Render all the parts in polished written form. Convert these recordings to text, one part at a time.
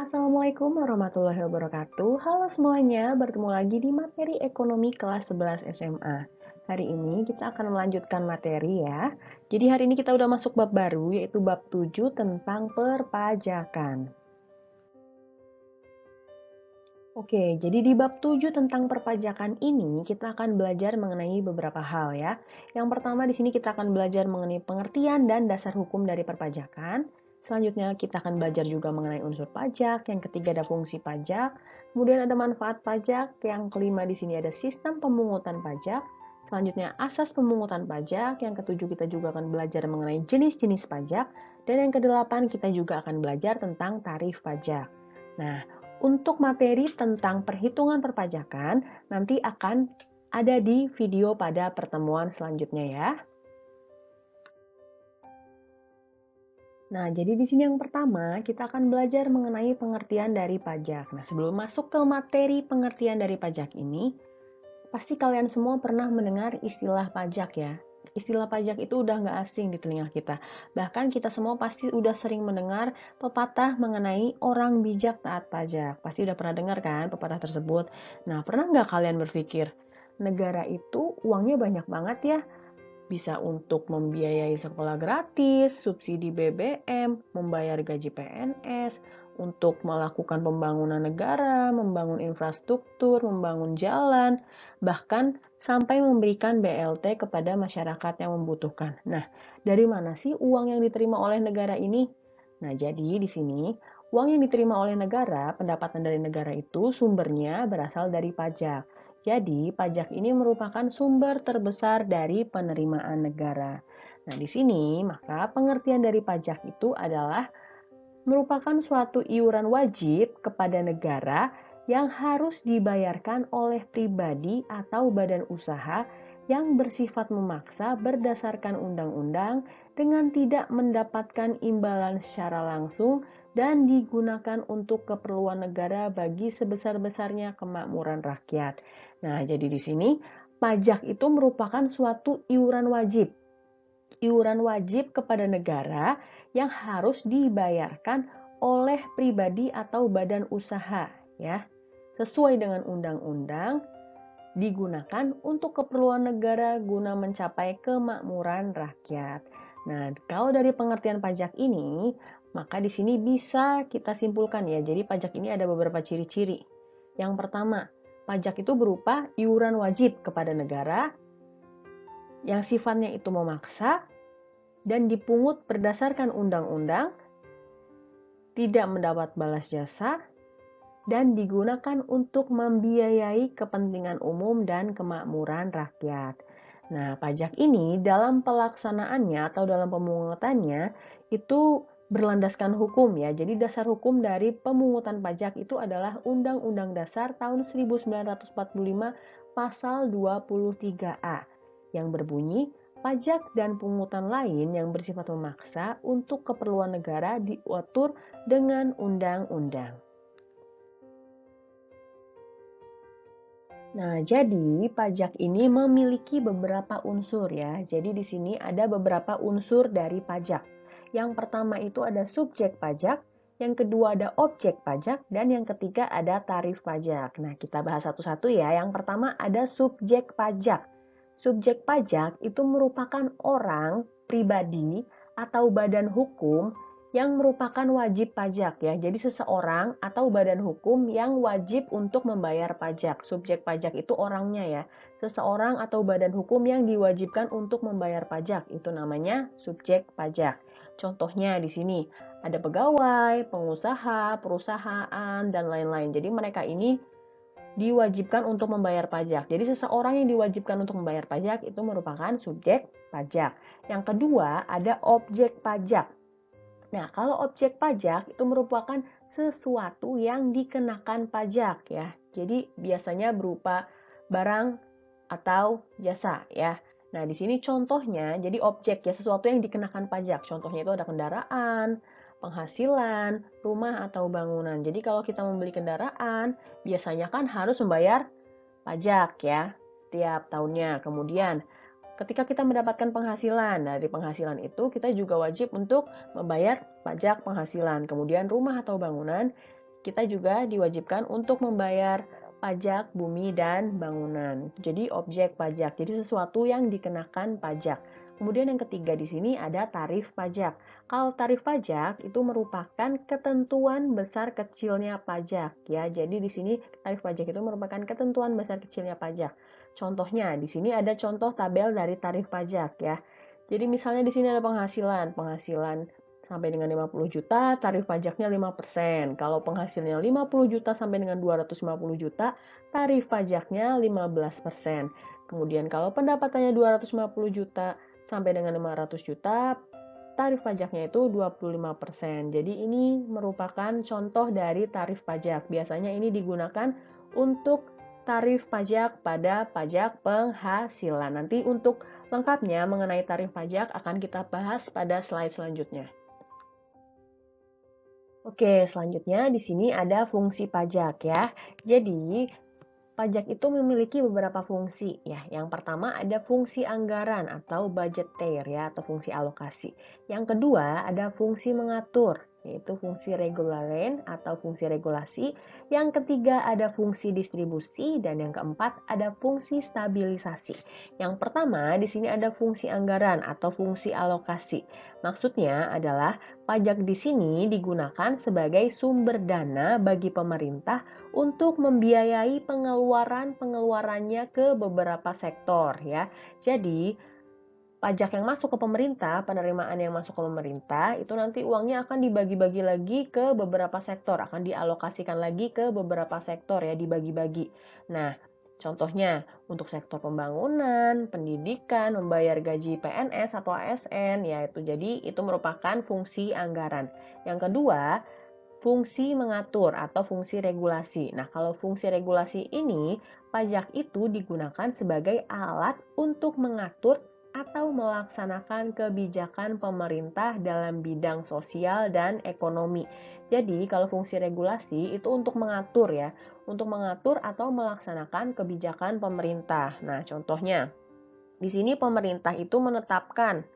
Assalamualaikum warahmatullahi wabarakatuh. Halo semuanya, bertemu lagi di materi ekonomi kelas 11 SMA. Hari ini kita akan melanjutkan materi ya. Jadi hari ini kita udah masuk bab baru, yaitu bab 7 tentang perpajakan. Oke, jadi di bab 7 tentang perpajakan ini kita akan belajar mengenai beberapa hal ya. Yang pertama di sini kita akan belajar mengenai pengertian dan dasar hukum dari perpajakan. Selanjutnya kita akan belajar juga mengenai unsur pajak. Yang ketiga ada fungsi pajak. Kemudian ada manfaat pajak. Yang kelima di sini ada sistem pemungutan pajak. Selanjutnya asas pemungutan pajak. Yang ketujuh kita juga akan belajar mengenai jenis-jenis pajak. Dan yang kedelapan kita juga akan belajar tentang tarif pajak. Nah, untuk materi tentang perhitungan perpajakan nanti akan ada di video pada pertemuan selanjutnya ya. Nah, jadi di sini yang pertama kita akan belajar mengenai pengertian dari pajak. Nah, sebelum masuk ke materi pengertian dari pajak ini, pasti kalian semua pernah mendengar istilah pajak ya. Istilah pajak itu udah nggak asing di telinga kita. Bahkan kita semua pasti udah sering mendengar pepatah mengenai orang bijak taat pajak. Pasti udah pernah dengar kan pepatah tersebut. Nah, pernah nggak kalian berpikir, negara itu uangnya banyak banget ya? Bisa untuk membiayai sekolah gratis, subsidi BBM, membayar gaji PNS, untuk melakukan pembangunan negara, membangun infrastruktur, membangun jalan, bahkan sampai memberikan BLT kepada masyarakat yang membutuhkan. Nah, dari mana sih uang yang diterima oleh negara ini? Nah, jadi di sini uang yang diterima oleh negara, pendapatan dari negara itu sumbernya berasal dari pajak. Jadi, pajak ini merupakan sumber terbesar dari penerimaan negara. Nah, di sini maka pengertian dari pajak itu adalah merupakan suatu iuran wajib kepada negara yang harus dibayarkan oleh pribadi atau badan usaha yang bersifat memaksa berdasarkan undang-undang dengan tidak mendapatkan imbalan secara langsung dan digunakan untuk keperluan negara bagi sebesar-besarnya kemakmuran rakyat. Nah, jadi di sini pajak itu merupakan suatu iuran wajib. Iuran wajib kepada negara yang harus dibayarkan oleh pribadi atau badan usaha ya. Sesuai dengan undang-undang digunakan untuk keperluan negara guna mencapai kemakmuran rakyat. Nah, kalau dari pengertian pajak ini, maka di sini bisa kita simpulkan ya. Jadi pajak ini ada beberapa ciri-ciri. Yang pertama, pajak itu berupa iuran wajib kepada negara yang sifatnya itu memaksa dan dipungut berdasarkan undang-undang, tidak mendapat balas jasa, dan digunakan untuk membiayai kepentingan umum dan kemakmuran rakyat. Nah, pajak ini dalam pelaksanaannya atau dalam pemungutannya itu berlandaskan hukum ya. Jadi dasar hukum dari pemungutan pajak itu adalah Undang-Undang Dasar tahun 1945 pasal 23A yang berbunyi pajak dan pungutan lain yang bersifat memaksa untuk keperluan negara diatur dengan undang-undang. Nah, jadi pajak ini memiliki beberapa unsur ya. Jadi di sini ada beberapa unsur dari pajak. Yang pertama itu ada subjek pajak, yang kedua ada objek pajak, dan yang ketiga ada tarif pajak. Nah, kita bahas satu-satu ya. Yang pertama ada subjek pajak. Subjek pajak itu merupakan orang, pribadi, atau badan hukum yang merupakan wajib pajak ya. Jadi seseorang atau badan hukum yang wajib untuk membayar pajak. Subjek pajak itu orangnya ya. Seseorang atau badan hukum yang diwajibkan untuk membayar pajak. Itu namanya subjek pajak. Contohnya di sini ada pegawai, pengusaha, perusahaan, dan lain-lain. Jadi mereka ini diwajibkan untuk membayar pajak. Jadi seseorang yang diwajibkan untuk membayar pajak itu merupakan subjek pajak. Yang kedua ada objek pajak. Nah, kalau objek pajak itu merupakan sesuatu yang dikenakan pajak ya. Jadi biasanya berupa barang atau jasa ya. Nah, di sini contohnya jadi objek ya sesuatu yang dikenakan pajak. Contohnya itu ada kendaraan, penghasilan, rumah atau bangunan. Jadi kalau kita membeli kendaraan, biasanya kan harus membayar pajak ya setiap tahunnya. Kemudian ketika kita mendapatkan penghasilan, dari penghasilan itu kita juga wajib untuk membayar pajak penghasilan. Kemudian rumah atau bangunan, kita juga diwajibkan untuk membayar pajak bumi dan bangunan. Jadi objek pajak, jadi sesuatu yang dikenakan pajak. Kemudian yang ketiga di sini ada tarif pajak. Kalau tarif pajak itu merupakan ketentuan besar kecilnya pajak ya. Jadi di sini tarif pajak itu merupakan ketentuan besar kecilnya pajak. Contohnya di sini ada contoh tabel dari tarif pajak ya. Jadi misalnya di sini ada penghasilan sampai dengan 50 juta, tarif pajaknya 5%. Kalau penghasilnya 50 juta sampai dengan 250 juta, tarif pajaknya 15%. Kemudian kalau pendapatannya 250 juta sampai dengan 500 juta, tarif pajaknya itu 25%. Jadi ini merupakan contoh dari tarif pajak. Biasanya ini digunakan untuk tarif pajak pada pajak penghasilan. Nanti untuk lengkapnya mengenai tarif pajak akan kita bahas pada slide selanjutnya. Oke, selanjutnya di sini ada fungsi pajak ya. Jadi, pajak itu memiliki beberapa fungsi ya. Yang pertama ada fungsi anggaran atau budgeter ya, atau fungsi alokasi. Yang kedua ada fungsi mengatur, yaitu fungsi regularen atau fungsi regulasi. Yang ketiga ada fungsi distribusi dan yang keempat ada fungsi stabilisasi. Yang pertama di sini ada fungsi anggaran atau fungsi alokasi. Maksudnya adalah pajak di sini digunakan sebagai sumber dana bagi pemerintah untuk membiayai pengeluarannya ke beberapa sektor ya. Jadi, pajak yang masuk ke pemerintah, penerimaan yang masuk ke pemerintah, itu nanti uangnya akan dibagi-bagi lagi ke beberapa sektor, akan dialokasikan lagi ke beberapa sektor ya, dibagi-bagi. Nah, contohnya untuk sektor pembangunan, pendidikan, membayar gaji PNS atau ASN, yaitu jadi itu merupakan fungsi anggaran. Yang kedua, fungsi mengatur atau fungsi regulasi. Nah, kalau fungsi regulasi ini, pajak itu digunakan sebagai alat untuk mengatur atau melaksanakan kebijakan pemerintah dalam bidang sosial dan ekonomi. Jadi, kalau fungsi regulasi itu untuk mengatur ya, untuk mengatur atau melaksanakan kebijakan pemerintah. Nah, contohnya, di sini pemerintah itu menetapkan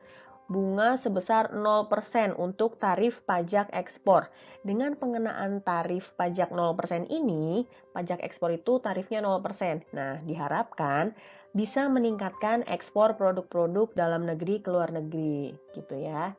bunga sebesar 0% untuk tarif pajak ekspor. Dengan pengenaan tarif pajak 0% ini, pajak ekspor itu tarifnya 0%. Nah, diharapkan bisa meningkatkan ekspor produk-produk dalam negeri ke luar negeri, gitu ya.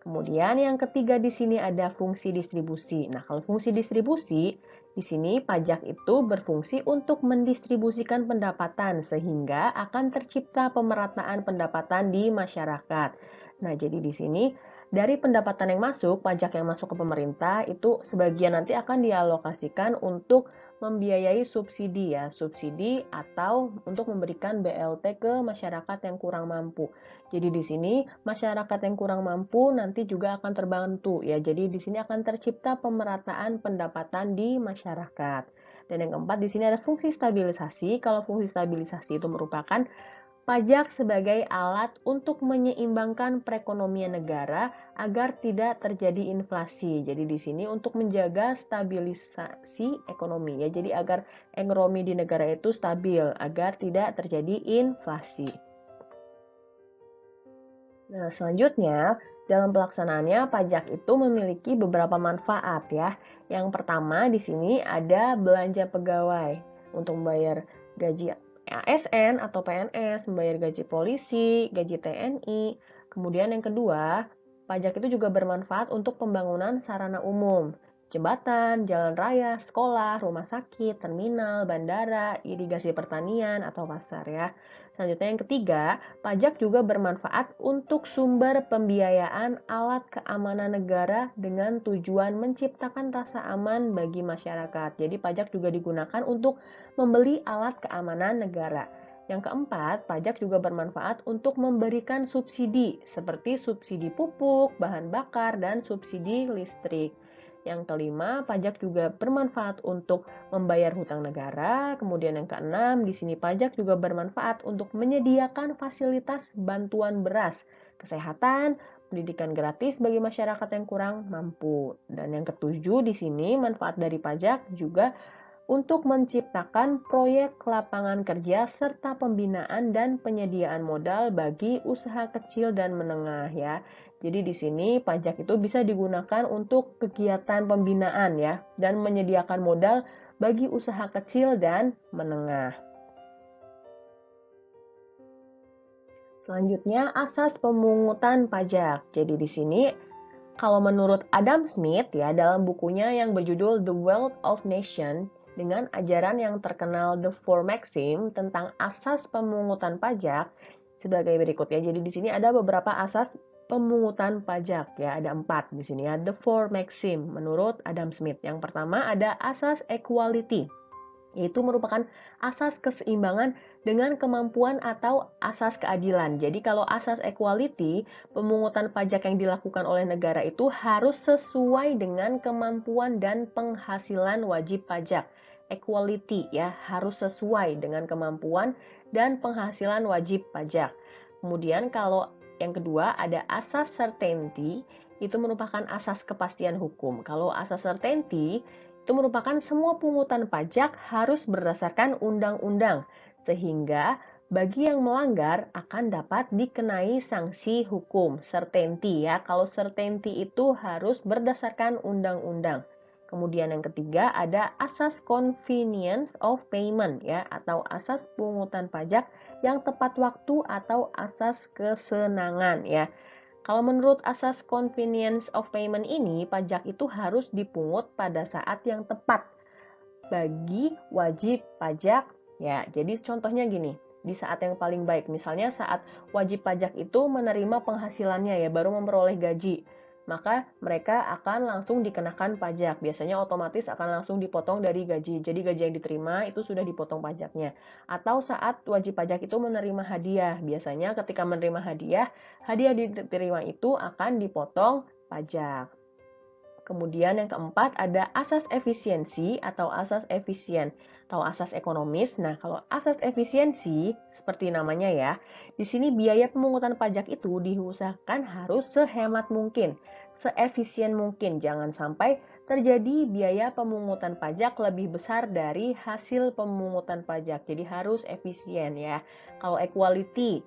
Kemudian yang ketiga di sini ada fungsi distribusi. Nah, kalau fungsi distribusi, di sini pajak itu berfungsi untuk mendistribusikan pendapatan sehingga akan tercipta pemerataan pendapatan di masyarakat. Nah, jadi di sini dari pendapatan yang masuk, pajak yang masuk ke pemerintah itu sebagian nanti akan dialokasikan untuk membiayai subsidi ya, subsidi atau untuk memberikan BLT ke masyarakat yang kurang mampu. Jadi di sini masyarakat yang kurang mampu nanti juga akan terbantu ya. Jadi di sini akan tercipta pemerataan pendapatan di masyarakat. Dan yang keempat di sini ada fungsi stabilisasi. Kalau fungsi stabilisasi itu merupakan pajak sebagai alat untuk menyeimbangkan perekonomian negara agar tidak terjadi inflasi. Jadi di sini untuk menjaga stabilisasi ekonomi ya. Jadi agar ekonomi di negara itu stabil agar tidak terjadi inflasi. Nah, selanjutnya dalam pelaksanaannya pajak itu memiliki beberapa manfaat ya. Yang pertama di sini ada belanja pegawai untuk membayar gaji ASN atau PNS, membayar gaji polisi, gaji TNI. Kemudian yang kedua, pajak itu juga bermanfaat untuk pembangunan sarana umum, jembatan, jalan raya, sekolah, rumah sakit, terminal, bandara, irigasi pertanian atau pasar ya. Selanjutnya yang ketiga, pajak juga bermanfaat untuk sumber pembiayaan alat keamanan negara dengan tujuan menciptakan rasa aman bagi masyarakat. Jadi pajak juga digunakan untuk membeli alat keamanan negara. Yang keempat, pajak juga bermanfaat untuk memberikan subsidi seperti subsidi pupuk, bahan bakar, dan subsidi listrik. Yang kelima, pajak juga bermanfaat untuk membayar hutang negara. Kemudian yang keenam, di sini pajak juga bermanfaat untuk menyediakan fasilitas bantuan beras, kesehatan, pendidikan gratis bagi masyarakat yang kurang mampu. Dan yang ketujuh, di sini manfaat dari pajak juga untuk menciptakan proyek lapangan kerja serta pembinaan dan penyediaan modal bagi usaha kecil dan menengah ya. Jadi di sini pajak itu bisa digunakan untuk kegiatan pembinaan ya dan menyediakan modal bagi usaha kecil dan menengah. Selanjutnya, asas pemungutan pajak. Jadi di sini, kalau menurut Adam Smith ya dalam bukunya yang berjudul The Wealth of Nation, dengan ajaran yang terkenal The Four Maxim tentang asas pemungutan pajak sebagai berikut ya. Jadi di sini ada beberapa asas pemungutan pajak ya, ada 4 di sini ya. The Four Maxim menurut Adam Smith. Yang pertama ada asas equality. Itu merupakan asas keseimbangan dengan kemampuan atau asas keadilan. Jadi kalau asas equality, pemungutan pajak yang dilakukan oleh negara itu harus sesuai dengan kemampuan dan penghasilan wajib pajak. Equality ya, harus sesuai dengan kemampuan dan penghasilan wajib pajak. Kemudian kalau yang kedua ada asas certainty, itu merupakan asas kepastian hukum. Kalau asas certainty itu merupakan semua pungutan pajak harus berdasarkan undang-undang, sehingga bagi yang melanggar akan dapat dikenai sanksi hukum. Certainty ya, kalau certainty itu harus berdasarkan undang-undang. Kemudian yang ketiga ada asas convenience of payment ya, atau asas pungutan pajak yang tepat waktu atau asas kesenangan ya. Kalau menurut asas convenience of payment ini, pajak itu harus dipungut pada saat yang tepat bagi wajib pajak. Ya, jadi contohnya gini, di saat yang paling baik, misalnya saat wajib pajak itu menerima penghasilannya ya, baru memperoleh gaji, maka mereka akan langsung dikenakan pajak. Biasanya otomatis akan langsung dipotong dari gaji. Jadi gaji yang diterima itu sudah dipotong pajaknya. Atau saat wajib pajak itu menerima hadiah. Biasanya ketika menerima hadiah diterima itu akan dipotong pajak. Kemudian yang keempat ada asas efisiensi atau asas efisien atau asas ekonomis. Nah, kalau asas efisiensi seperti namanya ya, di sini biaya pemungutan pajak itu diusahakan harus sehemat mungkin, seefisien mungkin. Jangan sampai terjadi biaya pemungutan pajak lebih besar dari hasil pemungutan pajak. Jadi harus efisien ya. Kalau equality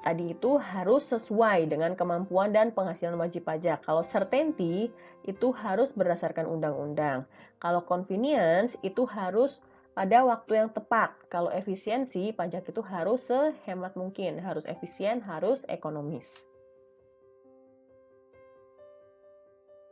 tadi itu harus sesuai dengan kemampuan dan penghasilan wajib pajak. Kalau certainty itu harus berdasarkan undang-undang. Kalau convenience itu harus pada waktu yang tepat. Kalau efisiensi, pajak itu harus sehemat mungkin, harus efisien, harus ekonomis.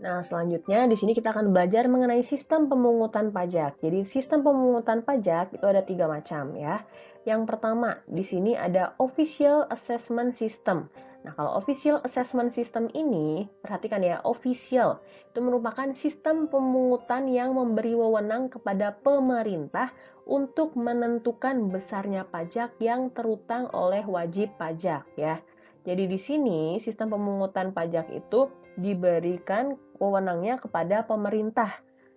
Nah, selanjutnya di sini kita akan belajar mengenai sistem pemungutan pajak. Jadi, sistem pemungutan pajak itu ada 3 macam ya. Yang pertama, di sini ada Official Assessment System. Nah, kalau Official Assessment System ini, perhatikan ya, official itu merupakan sistem pemungutan yang memberi wewenang kepada pemerintah untuk menentukan besarnya pajak yang terutang oleh wajib pajak ya. Jadi di sini sistem pemungutan pajak itu diberikan wewenangnya kepada pemerintah.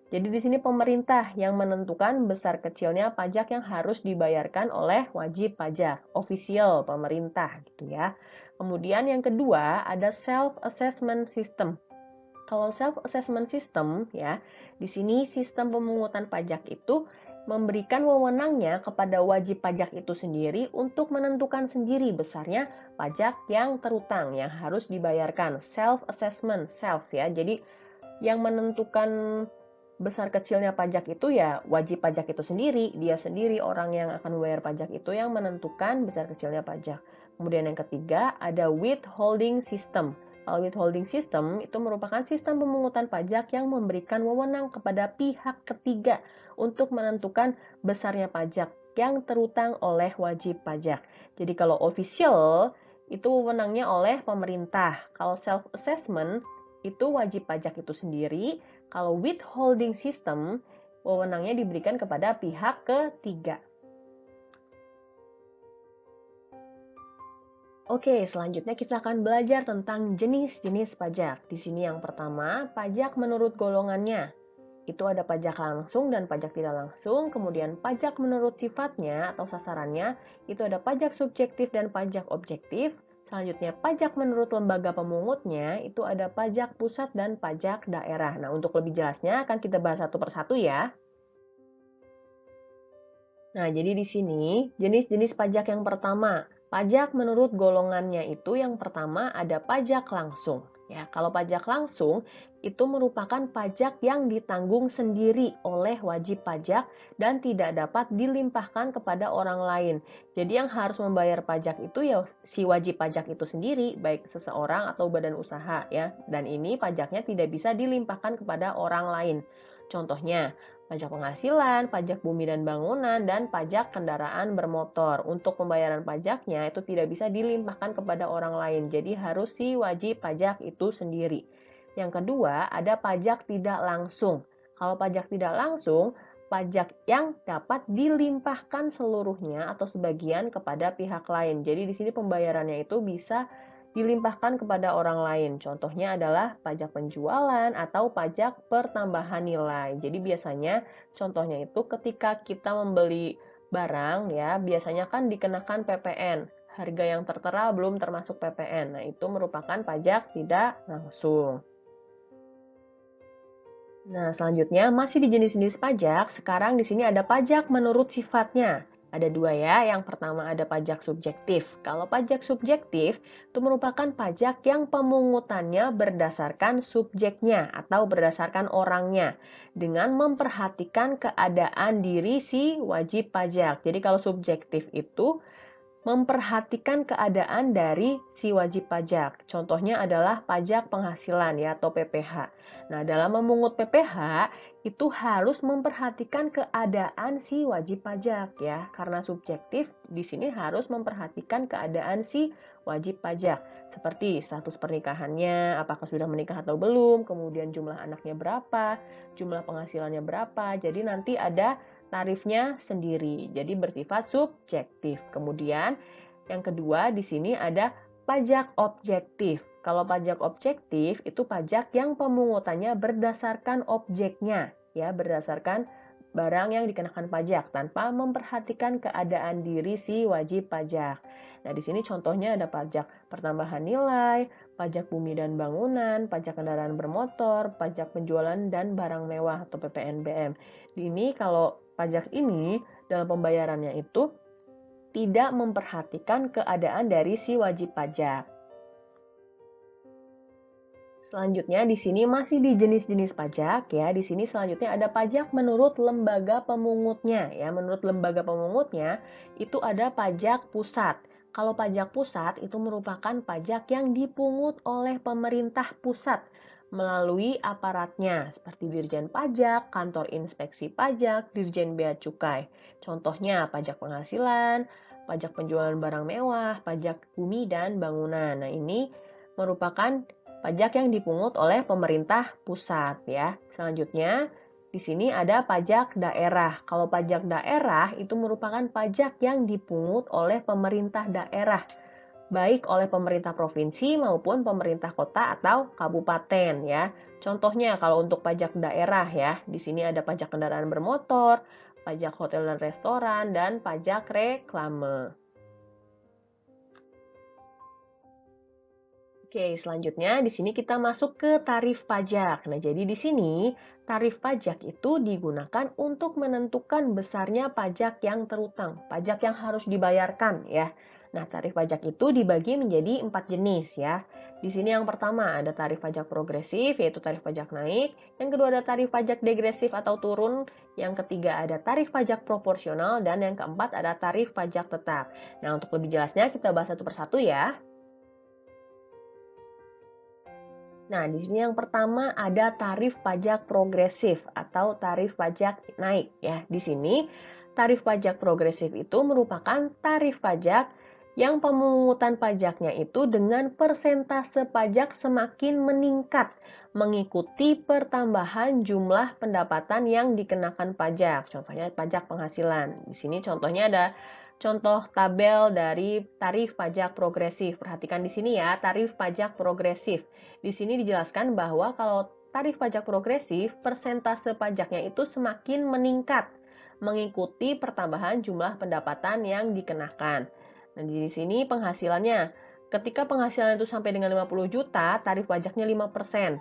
Jadi di sini pemerintah yang menentukan besar kecilnya pajak yang harus dibayarkan oleh wajib pajak, official pemerintah gitu ya. Kemudian yang kedua ada self-assessment system. Kalau self-assessment system ya, di sini sistem pemungutan pajak itu memberikan wewenangnya kepada wajib pajak itu sendiri untuk menentukan sendiri besarnya pajak yang terutang yang harus dibayarkan. Self-assessment, self ya. Jadi yang menentukan besar kecilnya pajak itu ya wajib pajak itu sendiri, dia sendiri orang yang akan membayar pajak itu yang menentukan besar kecilnya pajak. Kemudian yang ketiga ada withholding system. Kalau withholding system itu merupakan sistem pemungutan pajak yang memberikan wewenang kepada pihak ketiga untuk menentukan besarnya pajak yang terutang oleh wajib pajak. Jadi kalau official itu wewenangnya oleh pemerintah. Kalau self-assessment itu wajib pajak itu sendiri. Kalau withholding system, wewenangnya diberikan kepada pihak ketiga. Oke, selanjutnya kita akan belajar tentang jenis-jenis pajak. Di sini yang pertama, pajak menurut golongannya. Itu ada pajak langsung dan pajak tidak langsung. Kemudian pajak menurut sifatnya atau sasarannya, itu ada pajak subjektif dan pajak objektif. Selanjutnya, pajak menurut lembaga pemungutnya, itu ada pajak pusat dan pajak daerah. Nah, untuk lebih jelasnya akan kita bahas satu persatu ya. Nah, jadi di sini jenis-jenis pajak yang pertama, pajak menurut golongannya itu yang pertama ada pajak langsung. Ya, kalau pajak langsung itu merupakan pajak yang ditanggung sendiri oleh wajib pajak dan tidak dapat dilimpahkan kepada orang lain. Jadi yang harus membayar pajak itu ya si wajib pajak itu sendiri, baik seseorang atau badan usaha ya. Dan ini pajaknya tidak bisa dilimpahkan kepada orang lain. Contohnya, pajak penghasilan, pajak bumi dan bangunan, dan pajak kendaraan bermotor. Untuk pembayaran pajaknya itu tidak bisa dilimpahkan kepada orang lain, jadi harus si wajib pajak itu sendiri. Yang kedua, ada pajak tidak langsung. Kalau pajak tidak langsung, pajak yang dapat dilimpahkan seluruhnya atau sebagian kepada pihak lain. Jadi di sini pembayarannya itu bisa dilimpahkan kepada orang lain. Contohnya adalah pajak penjualan atau pajak pertambahan nilai. Jadi biasanya contohnya itu ketika kita membeli barang ya, biasanya kan dikenakan PPN. Harga yang tertera belum termasuk PPN. Nah, itu merupakan pajak tidak langsung. Nah, selanjutnya masih di jenis-jenis pajak. Sekarang di sini ada pajak menurut sifatnya. Ada dua ya, yang pertama ada pajak subjektif. Kalau pajak subjektif, itu merupakan pajak yang pemungutannya berdasarkan subjeknya atau berdasarkan orangnya, dengan memperhatikan keadaan diri si wajib pajak. Jadi kalau subjektif itu memperhatikan keadaan dari si wajib pajak. Contohnya adalah pajak penghasilan ya atau PPh. Nah, dalam memungut PPh itu harus memperhatikan keadaan si wajib pajak ya. Karena subjektif di sini harus memperhatikan keadaan si wajib pajak. Seperti status pernikahannya, apakah sudah menikah atau belum, kemudian jumlah anaknya berapa, jumlah penghasilannya berapa. Jadi nanti ada tarifnya sendiri. Jadi bersifat subjektif. Kemudian yang kedua di sini ada pajak objektif. Kalau pajak objektif itu pajak yang pemungutannya berdasarkan objeknya, ya, berdasarkan barang yang dikenakan pajak tanpa memperhatikan keadaan diri si wajib pajak. Nah, di sini contohnya ada pajak pertambahan nilai, pajak bumi dan bangunan, pajak kendaraan bermotor, pajak penjualan dan barang mewah atau PPNBM. Ini kalau pajak ini dalam pembayarannya itu tidak memperhatikan keadaan dari si wajib pajak. Selanjutnya di sini masih di jenis-jenis pajak ya. Di sini selanjutnya ada pajak menurut lembaga pemungutnya ya. Menurut lembaga pemungutnya itu ada pajak pusat. Kalau pajak pusat itu merupakan pajak yang dipungut oleh pemerintah pusat melalui aparatnya seperti Dirjen Pajak, Kantor Inspeksi Pajak, Dirjen Bea Cukai. Contohnya pajak penghasilan, pajak penjualan barang mewah, pajak bumi dan bangunan. Nah, ini merupakan pajak yang dipungut oleh pemerintah pusat ya. Selanjutnya di sini ada pajak daerah. Kalau pajak daerah itu merupakan pajak yang dipungut oleh pemerintah daerah, baik oleh pemerintah provinsi maupun pemerintah kota atau kabupaten ya. Contohnya kalau untuk pajak daerah ya, di sini ada pajak kendaraan bermotor, pajak hotel dan restoran, dan pajak reklame. Oke, selanjutnya di sini kita masuk ke tarif pajak. Nah, jadi di sini tarif pajak itu digunakan untuk menentukan besarnya pajak yang terutang, pajak yang harus dibayarkan ya. Nah, tarif pajak itu dibagi menjadi 4 jenis ya. Di sini yang pertama ada tarif pajak progresif, yaitu tarif pajak naik. Yang kedua ada tarif pajak degresif atau turun. Yang ketiga ada tarif pajak proporsional. Dan yang keempat ada tarif pajak tetap. Nah, untuk lebih jelasnya kita bahas satu persatu ya. Nah, di sini yang pertama ada tarif pajak progresif atau tarif pajak naik ya. Di sini tarif pajak progresif itu merupakan tarif pajak yang pemungutan pajaknya itu dengan persentase pajak semakin meningkat mengikuti pertambahan jumlah pendapatan yang dikenakan pajak. Contohnya pajak penghasilan. Di sini contohnya ada contoh tabel dari tarif pajak progresif. Perhatikan di sini ya, tarif pajak progresif. Di sini dijelaskan bahwa kalau tarif pajak progresif, persentase pajaknya itu semakin meningkat mengikuti pertambahan jumlah pendapatan yang dikenakan. Nah, di sini penghasilannya, ketika penghasilan itu sampai dengan 50 juta, tarif pajaknya 5%.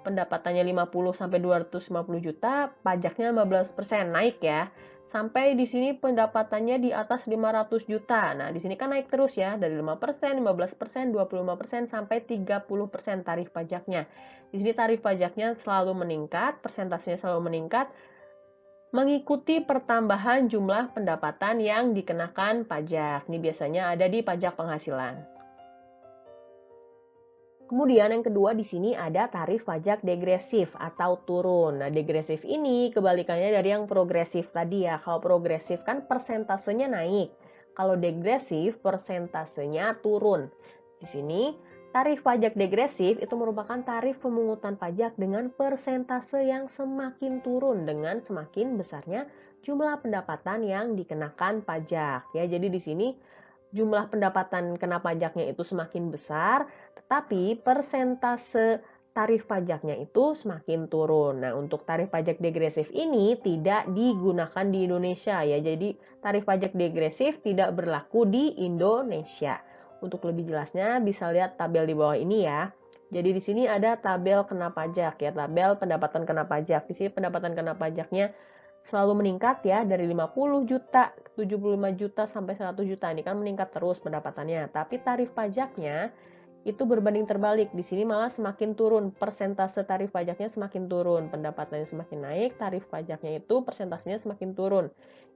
Pendapatannya 50 sampai 250 juta, pajaknya 15% naik ya. sampai di sini pendapatannya di atas 500 juta. Nah, di sini kan naik terus ya, dari 5%, 15%, 25%, sampai 30% tarif pajaknya. Di sini tarif pajaknya selalu meningkat, persentasenya selalu meningkat, mengikuti pertambahan jumlah pendapatan yang dikenakan pajak. Ini biasanya ada di pajak penghasilan. Kemudian yang kedua di sini ada tarif pajak degresif atau turun. Nah, degresif ini kebalikannya dari yang progresif tadi ya. Kalau progresif kan persentasenya naik. Kalau degresif persentasenya turun. Di sini tarif pajak degresif itu merupakan tarif pemungutan pajak dengan persentase yang semakin turun dengan semakin besarnya jumlah pendapatan yang dikenakan pajak. Ya, jadi di sini jumlah pendapatan kena pajaknya itu semakin besar, tetapi persentase tarif pajaknya itu semakin turun. Nah, untuk tarif pajak degresif ini tidak digunakan di Indonesia ya. Jadi, tarif pajak degresif tidak berlaku di Indonesia. Untuk lebih jelasnya bisa lihat tabel di bawah ini ya. Jadi di sini ada tabel kena pajak ya, tabel pendapatan kena pajak. Di sini pendapatan kena pajaknya selalu meningkat ya, dari 50 juta, 75 juta sampai 100 juta. Ini kan meningkat terus pendapatannya. Tapi tarif pajaknya itu berbanding terbalik. Di sini malah semakin turun, persentase tarif pajaknya semakin turun, pendapatannya semakin naik, tarif pajaknya itu persentasenya semakin turun.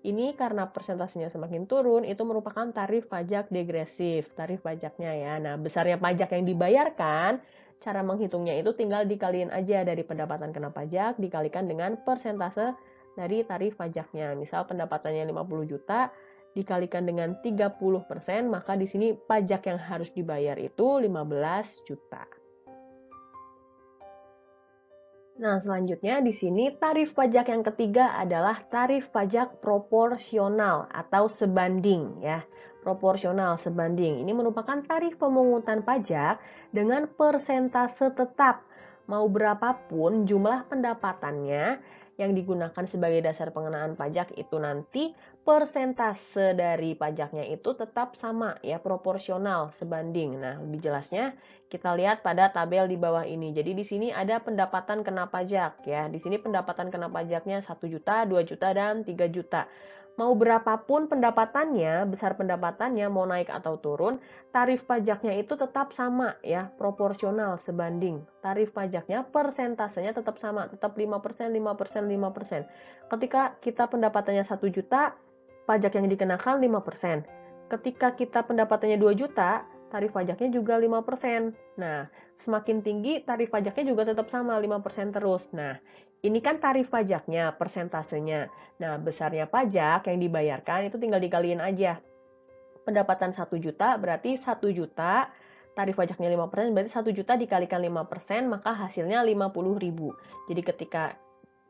Ini karena persentasenya semakin turun, itu merupakan tarif pajak degresif, tarif pajaknya ya. Nah, besarnya pajak yang dibayarkan, cara menghitungnya itu tinggal dikaliin aja dari pendapatan kena pajak, dikalikan dengan persentase dari tarif pajaknya. Misal pendapatannya 50 juta, dikalikan dengan 30%, maka di sini pajak yang harus dibayar itu 15 juta. Nah, selanjutnya di sini tarif pajak yang ketiga adalah tarif pajak proporsional atau sebanding ya. Proporsional sebanding. Ini merupakan tarif pemungutan pajak dengan persentase tetap. Mau berapapun jumlah pendapatannya yang digunakan sebagai dasar pengenaan pajak itu nanti persentase dari pajaknya itu tetap sama ya, proporsional sebanding. Nah, lebih jelasnya kita lihat pada tabel di bawah ini. Jadi di sini ada pendapatan kena pajak ya. Di sini pendapatan kena pajaknya 1 juta, 2 juta, dan 3 juta. Mau berapapun pendapatannya, besar pendapatannya, mau naik atau turun, tarif pajaknya itu tetap sama ya, proporsional sebanding. Tarif pajaknya persentasenya tetap sama, tetap 5%, 5%, 5%. Ketika kita pendapatannya 1 juta, pajak yang dikenakan 5%. Ketika kita pendapatannya 2 juta, tarif pajaknya juga 5%. Nah, semakin tinggi tarif pajaknya juga tetap sama, 5% terus. Nah, ini kan tarif pajaknya, persentasenya. Nah, besarnya pajak yang dibayarkan itu tinggal dikaliin aja. Pendapatan 1 juta berarti 1 juta, tarif pajaknya 5%, berarti 1 juta dikalikan 5%, maka hasilnya 50.000. Jadi ketika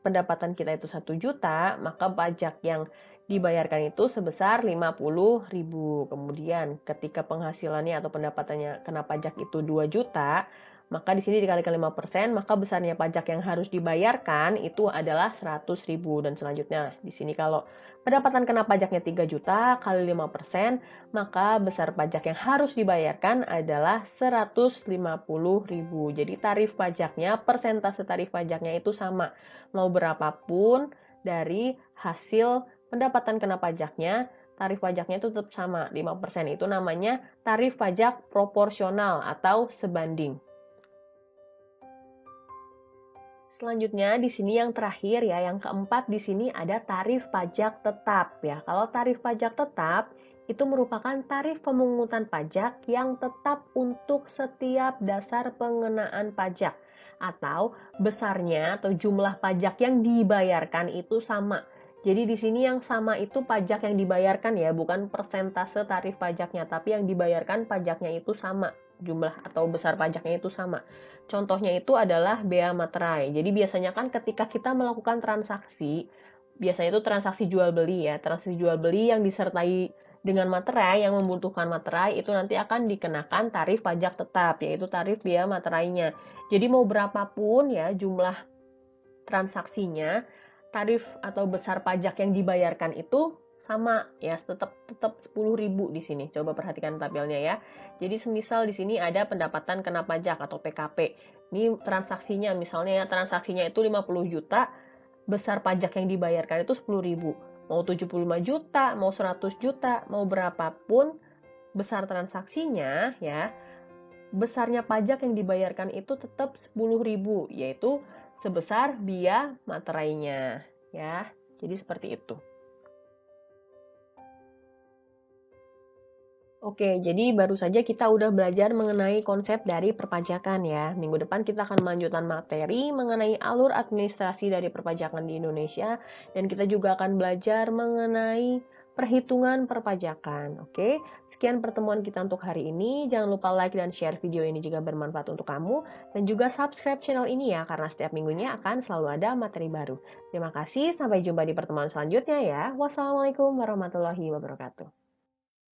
pendapatan kita itu 1 juta, maka pajak yang dibayarkan itu sebesar 50.000. Kemudian ketika penghasilannya atau pendapatannya kena pajak itu 2 juta, maka di sini dikalikan 5%, maka besarnya pajak yang harus dibayarkan itu adalah 100.000. Dan selanjutnya di sini kalau pendapatan kena pajaknya 3 juta kali 5%, maka besar pajak yang harus dibayarkan adalah 150.000. Jadi tarif pajaknya, persentase tarif pajaknya itu sama. Mau berapapun dari hasil pendapatan kena pajaknya, tarif pajaknya itu tetap sama, 5%. Itu namanya tarif pajak proporsional atau sebanding. Selanjutnya di sini yang terakhir ya, yang keempat di sini ada tarif pajak tetap ya. Kalau tarif pajak tetap itu merupakan tarif pemungutan pajak yang tetap untuk setiap dasar pengenaan pajak atau besarnya atau jumlah pajak yang dibayarkan itu sama. Jadi di sini yang sama itu pajak yang dibayarkan ya, bukan persentase tarif pajaknya, tapi yang dibayarkan pajaknya itu sama, jumlah atau besar pajaknya itu sama. Contohnya itu adalah bea materai. Jadi biasanya kan ketika kita melakukan transaksi, biasanya itu transaksi jual beli ya, transaksi jual beli yang disertai dengan materai, yang membutuhkan materai itu nanti akan dikenakan tarif pajak tetap, yaitu tarif bea materainya. Jadi mau berapapun ya jumlah transaksinya, tarif atau besar pajak yang dibayarkan itu sama ya, tetap 10.000 di sini. Coba perhatikan tabelnya ya. Jadi semisal di sini ada pendapatan kena pajak atau PKP. Ini transaksinya misalnya ya, transaksinya itu 50 juta, besar pajak yang dibayarkan itu 10.000. Mau 75 juta, mau 100 juta, mau berapapun besar transaksinya ya, besarnya pajak yang dibayarkan itu tetap 10.000, yaitu sebesar biaya materainya ya. Jadi seperti itu. Oke, jadi baru saja kita udah belajar mengenai konsep dari perpajakan ya. Minggu depan kita akan melanjutkan materi mengenai alur administrasi dari perpajakan di Indonesia, dan kita juga akan belajar mengenai perhitungan perpajakan. Oke, sekian pertemuan kita untuk hari ini. Jangan lupa like dan share video ini jika bermanfaat untuk kamu, dan juga subscribe channel ini ya, karena setiap minggunya akan selalu ada materi baru. Terima kasih, sampai jumpa di pertemuan selanjutnya ya. Wassalamualaikum warahmatullahi wabarakatuh.